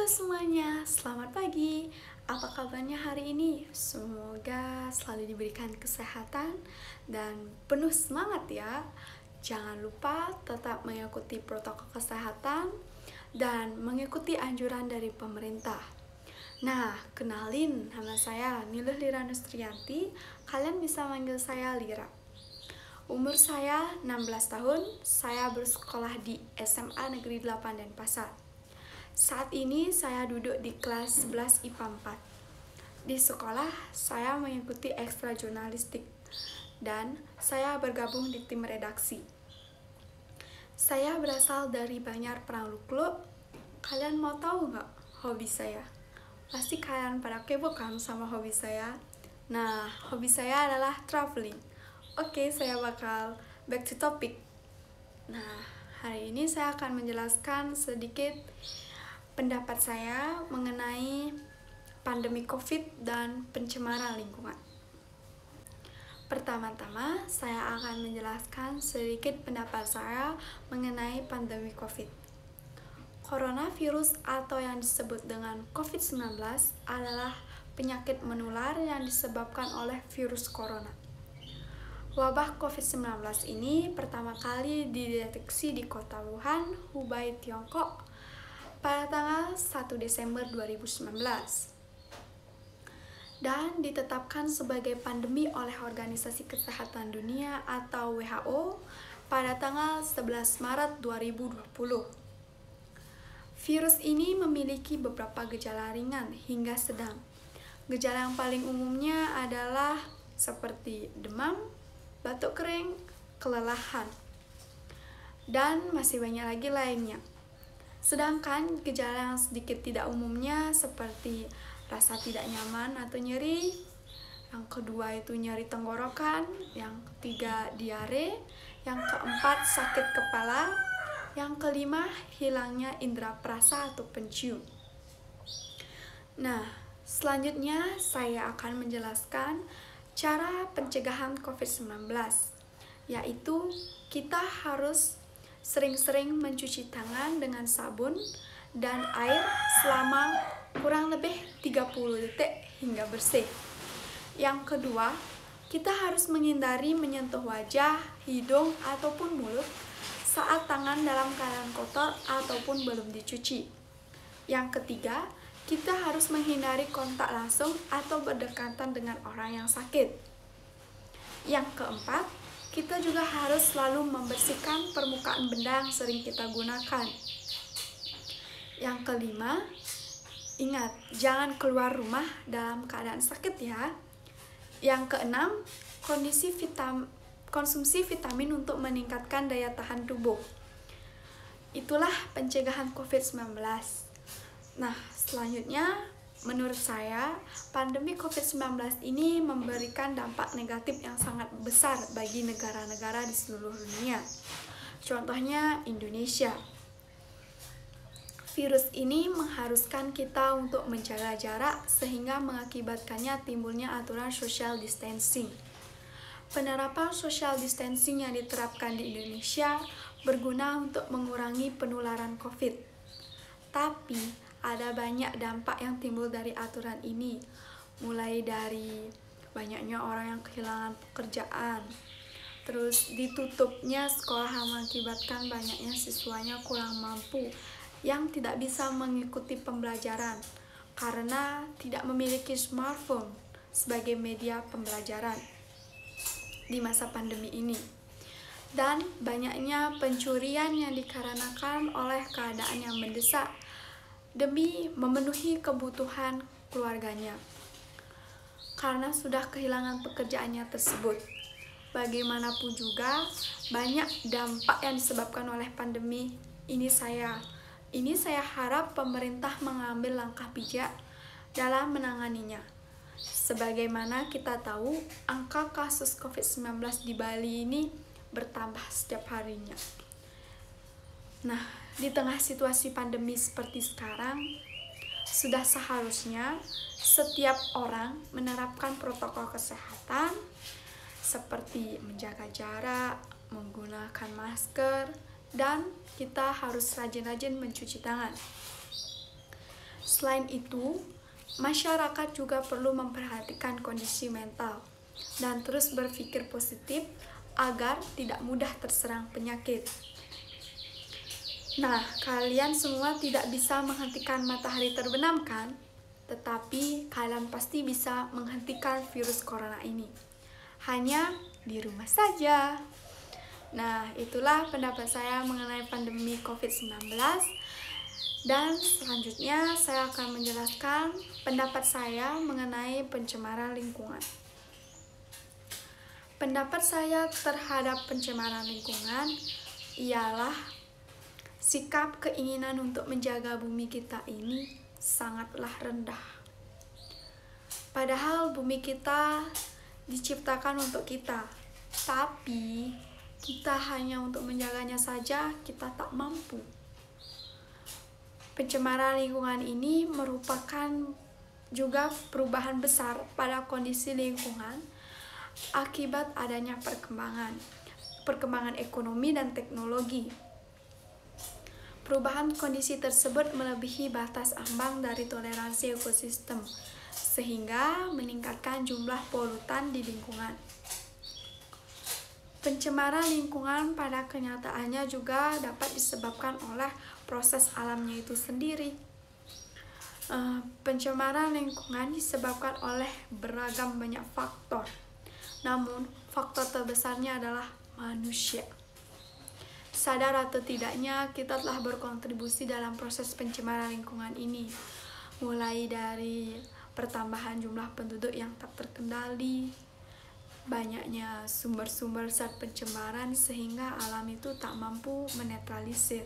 semuanya, selamat pagi. Apa kabarnya hari ini? Semoga selalu diberikan kesehatan dan penuh semangat ya. Jangan lupa tetap mengikuti protokol kesehatan dan mengikuti anjuran dari pemerintah. Nah, kenalin, nama saya Niluh Lira Nustrianti. Kalian bisa manggil saya Lira. Umur saya 16 tahun, saya bersekolah di SMA Negeri 8 Denpasar. Saat ini saya duduk di kelas 11 IPA 4. Di sekolah, saya mengikuti ekstra jurnalistik dan saya bergabung di tim redaksi. Saya berasal dari Banjar Pranglu Club. Kalian mau tahu nggak hobi saya? Pasti kalian pada kepo kan sama hobi saya? Nah, hobi saya adalah traveling. Oke, saya bakal back to topic. Nah, hari ini saya akan menjelaskan sedikit pendapat saya mengenai pandemi COVID dan pencemaran lingkungan. Pertama-tama, saya akan menjelaskan sedikit pendapat saya mengenai pandemi COVID. Coronavirus atau yang disebut dengan COVID-19 adalah penyakit menular yang disebabkan oleh virus corona. Wabah COVID-19 ini pertama kali dideteksi di kota Wuhan, Hubei, Tiongkok pada tanggal 1 Desember 2019 dan ditetapkan sebagai pandemi oleh Organisasi Kesehatan Dunia atau WHO pada tanggal 11 Maret 2020. Virus ini memiliki beberapa gejala ringan hingga sedang. Gejala yang paling umumnya adalah seperti demam, batuk kering, kelelahan, dan masih banyak lagi lainnya. Sedangkan gejala yang sedikit tidak umumnya seperti rasa tidak nyaman atau nyeri, yang kedua itu nyeri tenggorokan, yang ketiga diare, yang keempat sakit kepala, yang kelima hilangnya indera perasa atau pencium. Nah, selanjutnya saya akan menjelaskan cara pencegahan COVID-19, yaitu kita harus sering-sering mencuci tangan dengan sabun dan air selama kurang lebih 30 detik hingga bersih. Yang kedua, kita harus menghindari menyentuh wajah, hidung, ataupun mulut saat tangan dalam keadaan kotor ataupun belum dicuci. Yang ketiga, kita harus menghindari kontak langsung atau berdekatan dengan orang yang sakit. Yang keempat, kita juga harus selalu membersihkan permukaan benda yang sering kita gunakan. Yang kelima, ingat, jangan keluar rumah dalam keadaan sakit ya. Yang keenam, konsumsi vitamin untuk meningkatkan daya tahan tubuh. Itulah pencegahan COVID-19. Nah, selanjutnya, menurut saya, pandemi COVID-19 ini memberikan dampak negatif yang sangat besar bagi negara-negara di seluruh dunia. Contohnya Indonesia. Virus ini mengharuskan kita untuk menjaga jarak sehingga mengakibatkannya timbulnya aturan social distancing. Penerapan social distancing yang diterapkan di Indonesia berguna untuk mengurangi penularan COVID. Tapi ada banyak dampak yang timbul dari aturan ini, mulai dari banyaknya orang yang kehilangan pekerjaan, terus ditutupnya sekolah yang mengakibatkan banyaknya siswanya kurang mampu yang tidak bisa mengikuti pembelajaran karena tidak memiliki smartphone sebagai media pembelajaran di masa pandemi ini. Dan banyaknya pencurian yang dikarenakan oleh keadaan yang mendesak demi memenuhi kebutuhan keluarganya karena sudah kehilangan pekerjaannya tersebut. Bagaimanapun juga banyak dampak yang disebabkan oleh pandemi ini. Saya harap pemerintah mengambil langkah bijak dalam menanganinya. Sebagaimana kita tahu, angka kasus COVID-19 di Bali ini bertambah setiap harinya. Nah, di tengah situasi pandemi seperti sekarang, sudah seharusnya setiap orang menerapkan protokol kesehatan seperti menjaga jarak, menggunakan masker, dan kita harus rajin-rajin mencuci tangan. Selain itu, masyarakat juga perlu memperhatikan kondisi mental dan terus berpikir positif agar tidak mudah terserang penyakit. Nah, kalian semua tidak bisa menghentikan matahari terbenam kan? Tetapi kalian pasti bisa menghentikan virus corona ini. Hanya di rumah saja. Nah, itulah pendapat saya mengenai pandemi COVID-19. Dan selanjutnya saya akan menjelaskan pendapat saya mengenai pencemaran lingkungan. Pendapat saya terhadap pencemaran lingkungan ialah sikap keinginan untuk menjaga bumi kita ini sangatlah rendah. Padahal bumi kita diciptakan untuk kita, tapi kita hanya untuk menjaganya saja kita tak mampu. Pencemaran lingkungan ini merupakan juga perubahan besar pada kondisi lingkungan akibat adanya perkembangan ekonomi dan teknologi. Perubahan kondisi tersebut melebihi batas ambang dari toleransi ekosistem, sehingga meningkatkan jumlah polutan di lingkungan. Pencemaran lingkungan pada kenyataannya juga dapat disebabkan oleh proses alamnya itu sendiri. Pencemaran lingkungan disebabkan oleh beragam banyak faktor. Namun, faktor terbesarnya adalah manusia. Sadar atau tidaknya, kita telah berkontribusi dalam proses pencemaran lingkungan ini. Mulai dari pertambahan jumlah penduduk yang tak terkendali, banyaknya sumber-sumber zat pencemaran sehingga alam itu tak mampu menetralisir.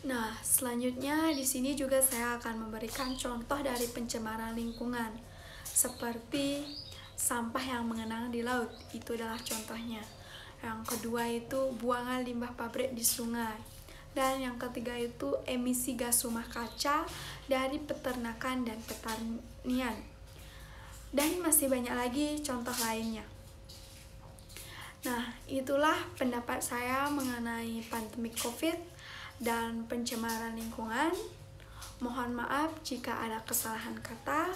Nah, selanjutnya di sini juga saya akan memberikan contoh dari pencemaran lingkungan, seperti sampah yang mengenang di laut, itu adalah contohnya. Yang kedua itu buangan limbah pabrik di sungai. Dan yang ketiga itu emisi gas rumah kaca dari peternakan dan pertanian. Dan masih banyak lagi contoh lainnya. Nah, itulah pendapat saya mengenai pandemi COVID dan pencemaran lingkungan. Mohon maaf jika ada kesalahan kata.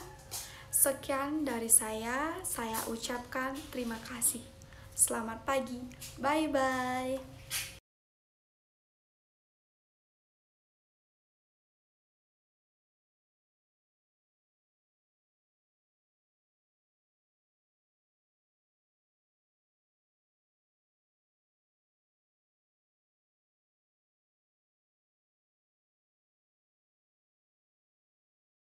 Sekian dari saya ucapkan terima kasih. Selamat pagi, bye-bye.